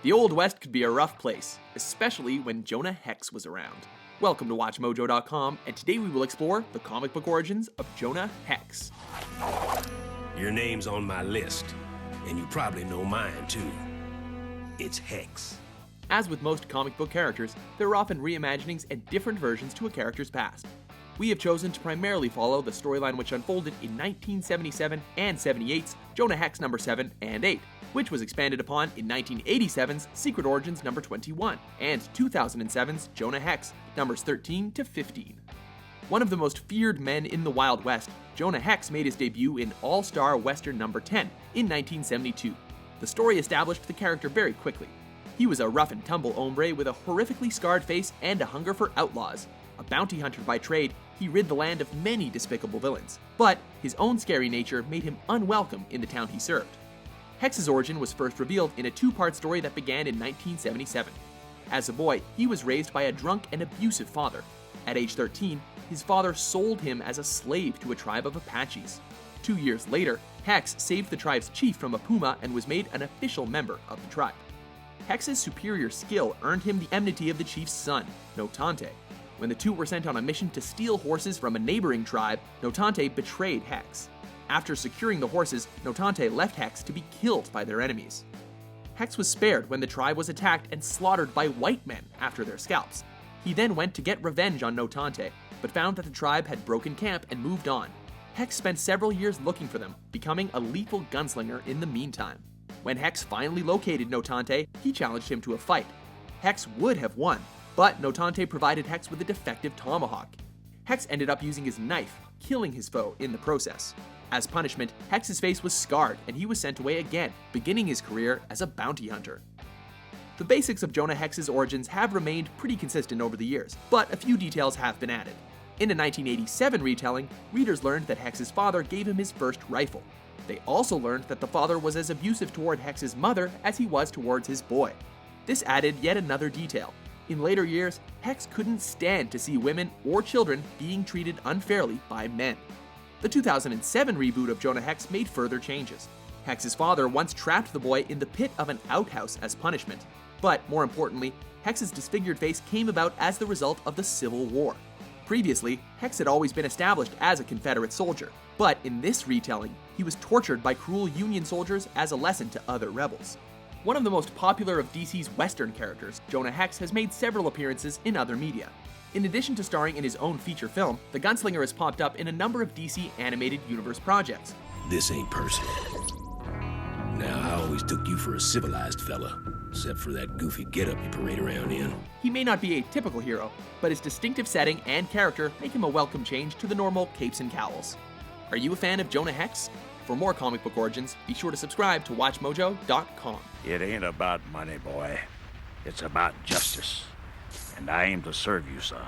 The Old West could be a rough place, especially when Jonah Hex was around. Welcome to WatchMojo.com, and today we will explore the comic book origins of Jonah Hex. Your name's on my list, and you probably know mine too. It's Hex. As with most comic book characters, there are often reimaginings and different versions to a character's past. We have chosen to primarily follow the storyline which unfolded in 1977 and 78's Jonah Hex number 7 and 8, which was expanded upon in 1987's Secret Origins number 21 and 2007's Jonah Hex numbers 13 to 15. One of the most feared men in the Wild West, Jonah Hex made his debut in All-Star Western number 10 in 1972. The story established the character very quickly. He was a rough and tumble hombre with a horrifically scarred face and a hunger for outlaws. A bounty hunter by trade, he rid the land of many despicable villains, but his own scary nature made him unwelcome in the town he served. Hex's origin was first revealed in a two-part story that began in 1977. As a boy, he was raised by a drunk and abusive father. At age 13, his father sold him as a slave to a tribe of Apaches. 2 years later, Hex saved the tribe's chief from a puma and was made an official member of the tribe. Hex's superior skill earned him the enmity of the chief's son, Notante. When the two were sent on a mission to steal horses from a neighboring tribe, Notante betrayed Hex. After securing the horses, Notante left Hex to be killed by their enemies. Hex was spared when the tribe was attacked and slaughtered by white men after their scalps. He then went to get revenge on Notante, but found that the tribe had broken camp and moved on. Hex spent several years looking for them, becoming a lethal gunslinger in the meantime. When Hex finally located Notante, he challenged him to a fight. Hex would have won, but Notante provided Hex with a defective tomahawk. Hex ended up using his knife, killing his foe in the process. As punishment, Hex's face was scarred and he was sent away again, beginning his career as a bounty hunter. The basics of Jonah Hex's origins have remained pretty consistent over the years, but a few details have been added. In a 1987 retelling, readers learned that Hex's father gave him his first rifle. They also learned that the father was as abusive toward Hex's mother as he was towards his boy. This added yet another detail. In later years, Hex couldn't stand to see women or children being treated unfairly by men. The 2007 reboot of Jonah Hex made further changes. Hex's father once trapped the boy in the pit of an outhouse as punishment. But more importantly, Hex's disfigured face came about as the result of the Civil War. Previously, Hex had always been established as a Confederate soldier, but in this retelling, he was tortured by cruel Union soldiers as a lesson to other rebels. One of the most popular of DC's Western characters, Jonah Hex has made several appearances in other media. In addition to starring in his own feature film, the gunslinger has popped up in a number of DC animated universe projects. This ain't personal. Now, I always took you for a civilized fella, except for that goofy getup you parade around in. He may not be a typical hero, but his distinctive setting and character make him a welcome change to the normal capes and cowls. Are you a fan of Jonah Hex? For more comic book origins, be sure to subscribe to WatchMojo.com. It ain't about money, boy. It's about justice. And I aim to serve you, son.